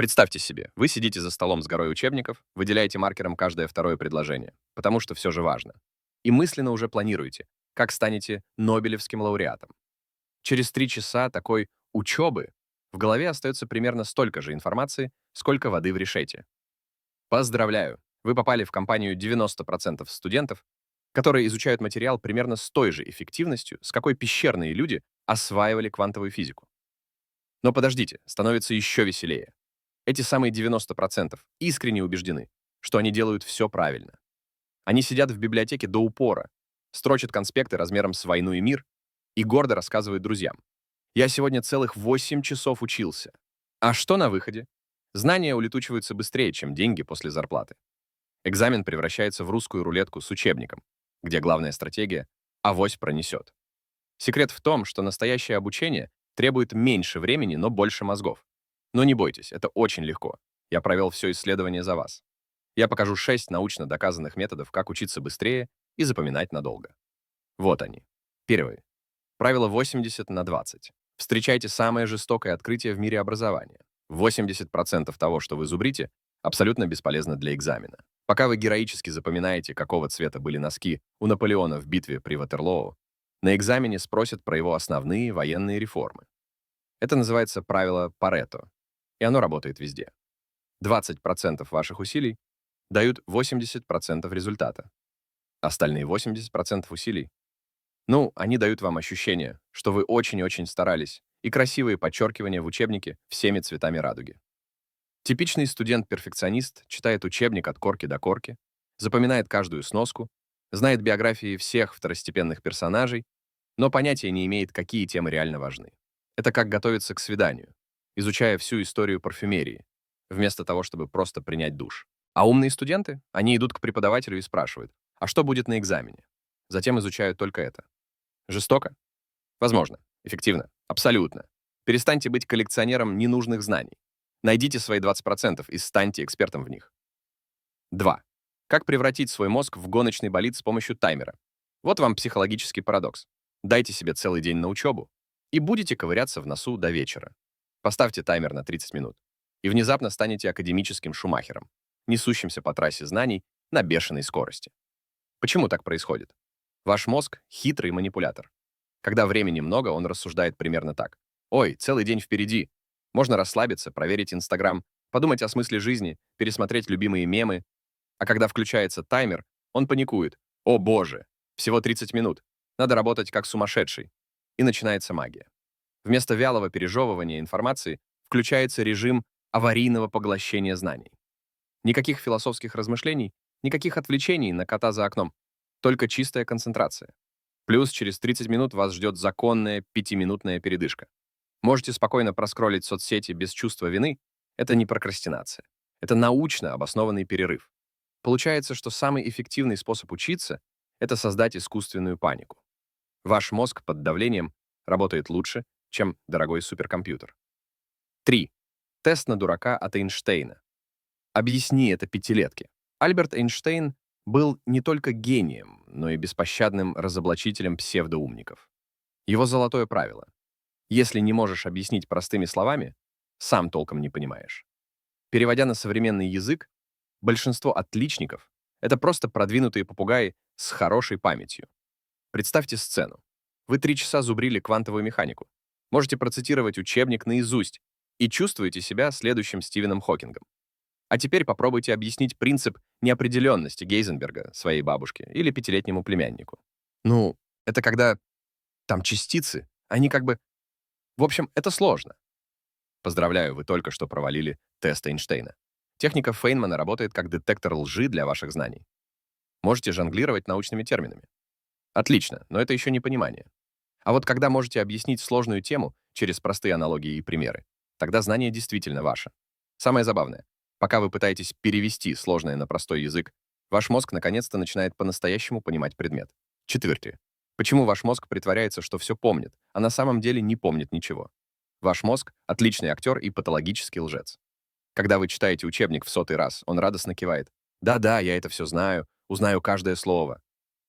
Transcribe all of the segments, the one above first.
Представьте себе, вы сидите за столом с горой учебников, выделяете маркером каждое второе предложение, потому что все же важно. И мысленно уже планируете, как станете Нобелевским лауреатом. Через 3 часа такой учебы в голове остается примерно столько же информации, сколько воды в решете. Поздравляю! Вы попали в компанию 90% студентов, которые изучают материал примерно с той же эффективностью, с какой пещерные люди осваивали квантовую физику. Но подождите, становится еще веселее. Эти самые 90% искренне убеждены, что они делают все правильно. Они сидят в библиотеке до упора, строчат конспекты размером с «Войну и мир» и гордо рассказывают друзьям. «Я сегодня целых 8 часов учился». А что на выходе? Знания улетучиваются быстрее, чем деньги после зарплаты. Экзамен превращается в русскую рулетку с учебником, где главная стратегия «авось пронесет». Секрет в том, что настоящее обучение требует меньше времени, но больше мозгов. Но не бойтесь, это очень легко. Я провел все исследование за вас. Я покажу 6 научно доказанных методов, как учиться быстрее и запоминать надолго. Вот они. Первый. Правило 80/20. Встречайте самое жестокое открытие в мире образования. 80% того, что вы зубрите, абсолютно бесполезно для экзамена. Пока вы героически запоминаете, какого цвета были носки у Наполеона в битве при Ватерлоо, на экзамене спросят про его основные военные реформы. Это называется правило Парето, и оно работает везде. 20% ваших усилий дают 80% результата. Остальные 80% усилий, ну, они дают вам ощущение, что вы очень-очень старались, и красивые подчеркивания в учебнике всеми цветами радуги. Типичный студент-перфекционист читает учебник от корки до корки, запоминает каждую сноску, знает биографии всех второстепенных персонажей, но понятия не имеет, какие темы реально важны. Это как готовиться к свиданию, изучая всю историю парфюмерии, вместо того, чтобы просто принять душ. А умные студенты, они идут к преподавателю и спрашивают, а что будет на экзамене? Затем изучают только это. Жестоко? Возможно. Эффективно? Абсолютно. Перестаньте быть коллекционером ненужных знаний. Найдите свои 20% и станьте экспертом в них. 2. Как превратить свой мозг в гоночный болид с помощью таймера? Вот вам психологический парадокс. Дайте себе целый день на учебу и будете ковыряться в носу до вечера. Поставьте таймер на 30 минут и внезапно станете академическим Шумахером, несущимся по трассе знаний на бешеной скорости. Почему так происходит? Ваш мозг — хитрый манипулятор. Когда времени много, он рассуждает примерно так. «Ой, целый день впереди. Можно расслабиться, проверить Инстаграм, подумать о смысле жизни, пересмотреть любимые мемы». А когда включается таймер, он паникует. «О боже, всего 30 минут. Надо работать как сумасшедший». И начинается магия. Вместо вялого пережевывания информации включается режим аварийного поглощения знаний. Никаких философских размышлений, никаких отвлечений на кота за окном. Только чистая концентрация. Плюс через 30 минут вас ждет законная 5-минутная передышка. Можете спокойно проскроллить соцсети без чувства вины. Это не прокрастинация. Это научно обоснованный перерыв. Получается, что самый эффективный способ учиться — это создать искусственную панику. Ваш мозг под давлением работает лучше, чем дорогой суперкомпьютер. 3. Тест на дурака от Эйнштейна. Объясни это пятилетке. Альберт Эйнштейн был не только гением, но и беспощадным разоблачителем псевдоумников. Его золотое правило: если не можешь объяснить простыми словами, сам толком не понимаешь. Переводя на современный язык, большинство отличников — это просто продвинутые попугаи с хорошей памятью. Представьте сцену. Вы 3 часа зубрили квантовую механику. Можете процитировать учебник наизусть и чувствуете себя следующим Стивеном Хокингом. А теперь попробуйте объяснить принцип неопределенности Гейзенберга своей бабушке или пятилетнему племяннику. Ну, это когда там частицы, они как бы... В общем, это сложно. Поздравляю, вы только что провалили тест Эйнштейна. Техника Фейнмана работает как детектор лжи для ваших знаний. Можете жонглировать научными терминами. Отлично, но это еще не понимание. А вот когда можете объяснить сложную тему через простые аналогии и примеры, тогда знание действительно ваше. Самое забавное, пока вы пытаетесь перевести сложное на простой язык, ваш мозг наконец-то начинает по-настоящему понимать предмет. 4. Почему ваш мозг притворяется, что все помнит, а на самом деле не помнит ничего? Ваш мозг — отличный актер и патологический лжец. Когда вы читаете учебник в 100-й раз, он радостно кивает. «Да-да, я это все знаю, узнаю каждое слово».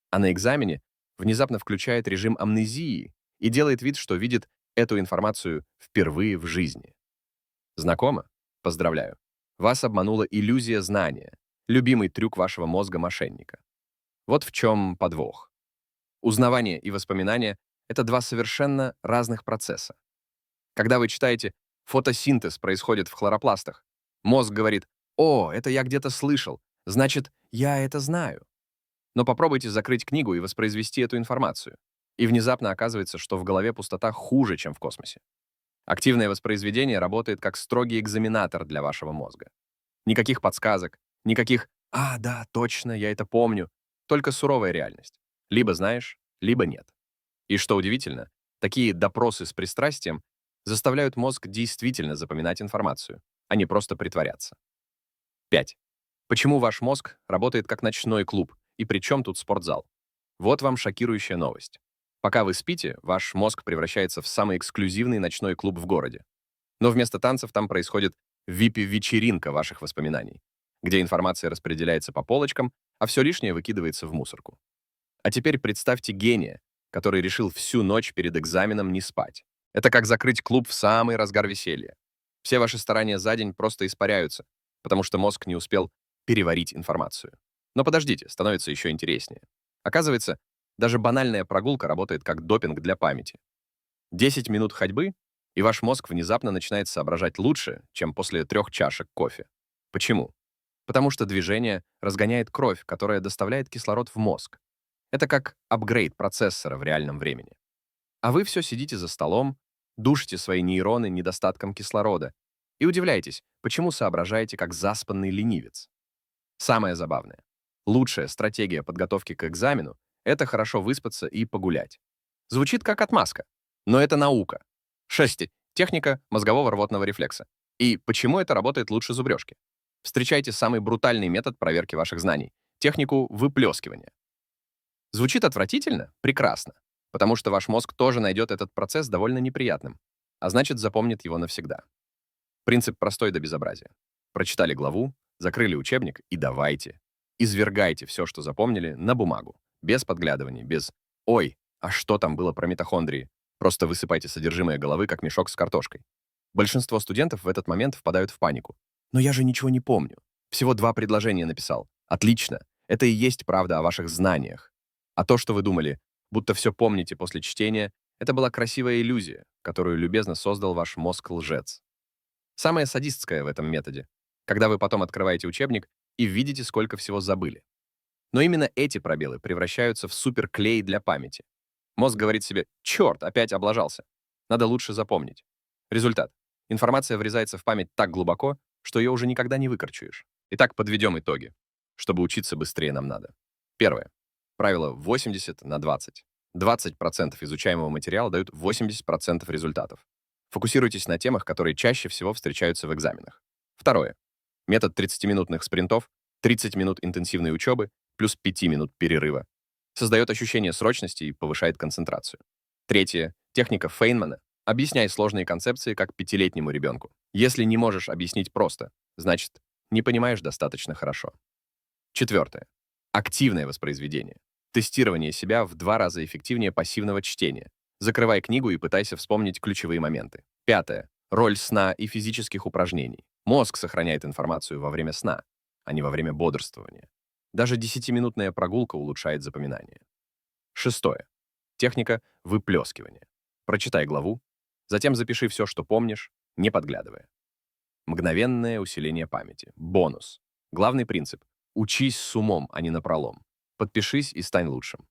А на экзамене внезапно включает режим амнезии и делает вид, что видит эту информацию впервые в жизни. Знакомо? Поздравляю. Вас обманула иллюзия знания, любимый трюк вашего мозга-мошенника. Вот в чем подвох. Узнавание и воспоминания — это два совершенно разных процесса. Когда вы читаете «фотосинтез происходит в хлоропластах», мозг говорит «О, это я где-то слышал, значит, я это знаю». Но попробуйте закрыть книгу и воспроизвести эту информацию. И внезапно оказывается, что в голове пустота хуже, чем в космосе. Активное воспроизведение работает как строгий экзаменатор для вашего мозга. Никаких подсказок, никаких «А, да, точно, я это помню», только суровая реальность. Либо знаешь, либо нет. И что удивительно, такие допросы с пристрастием заставляют мозг действительно запоминать информацию, а не просто притворяться. 5. Почему ваш мозг работает как ночной клуб, и при чем тут спортзал? Вот вам шокирующая новость. Пока вы спите, ваш мозг превращается в самый эксклюзивный ночной клуб в городе. Но вместо танцев там происходит VIP-вечеринка ваших воспоминаний, где информация распределяется по полочкам, а все лишнее выкидывается в мусорку. А теперь представьте гения, который решил всю ночь перед экзаменом не спать. Это как закрыть клуб в самый разгар веселья. Все ваши старания за день просто испаряются, потому что мозг не успел переварить информацию. Но подождите, становится еще интереснее. Оказывается, даже банальная прогулка работает как допинг для памяти. 10 минут ходьбы, и ваш мозг внезапно начинает соображать лучше, чем после 3 чашек кофе. Почему? Потому что движение разгоняет кровь, которая доставляет кислород в мозг. Это как апгрейд процессора в реальном времени. А вы все сидите за столом, душите свои нейроны недостатком кислорода и удивляетесь, почему соображаете как заспанный ленивец. Самое забавное. Лучшая стратегия подготовки к экзамену — это хорошо выспаться и погулять. Звучит как отмазка, но это наука. 6. Техника мозгового рвотного рефлекса. И почему это работает лучше зубрежки? Встречайте самый брутальный метод проверки ваших знаний — технику выплескивания. Звучит отвратительно? Прекрасно. Потому что ваш мозг тоже найдет этот процесс довольно неприятным, а значит, запомнит его навсегда. Принцип простой до безобразия. Прочитали главу, закрыли учебник и давайте. Извергайте все, что запомнили, на бумагу. Без подглядываний, без «Ой, а что там было про митохондрии?» Просто высыпайте содержимое головы, как мешок с картошкой. Большинство студентов в этот момент впадают в панику. «Но я же ничего не помню. Всего 2 предложения написал. Отлично. Это и есть правда о ваших знаниях. А то, что вы думали, будто все помните после чтения, это была красивая иллюзия, которую любезно создал ваш мозг-лжец. Самое садистское в этом методе, когда вы потом открываете учебник и видите, сколько всего забыли. Но именно эти пробелы превращаются в суперклей для памяти. Мозг говорит себе «Черт, опять облажался. Надо лучше запомнить». Результат. Информация врезается в память так глубоко, что ее уже никогда не выкорчуешь. Итак, подведем итоги. Чтобы учиться быстрее нам надо. Первое. Правило 80/20. 20% изучаемого материала дают 80% результатов. Фокусируйтесь на темах, которые чаще всего встречаются в экзаменах. Второе. Метод 30-минутных спринтов, 30 минут интенсивной учебы плюс 5 минут перерыва. Создает ощущение срочности и повышает концентрацию. Третье. Техника Фейнмана. Объясняй сложные концепции как 5-летнему ребенку. Если не можешь объяснить просто, значит, не понимаешь достаточно хорошо. Четвертое. Активное воспроизведение. Тестирование себя в 2 раза эффективнее пассивного чтения. Закрывай книгу и пытайся вспомнить ключевые моменты. Пятое. Роль сна и физических упражнений. Мозг сохраняет информацию во время сна, а не во время бодрствования. Даже 10-минутная прогулка улучшает запоминание. Шестое. Техника выплескивания. Прочитай главу, затем запиши все, что помнишь, не подглядывая. Мгновенное усиление памяти. Бонус. Главный принцип. Учись с умом, а не напролом. Подпишись и стань лучшим.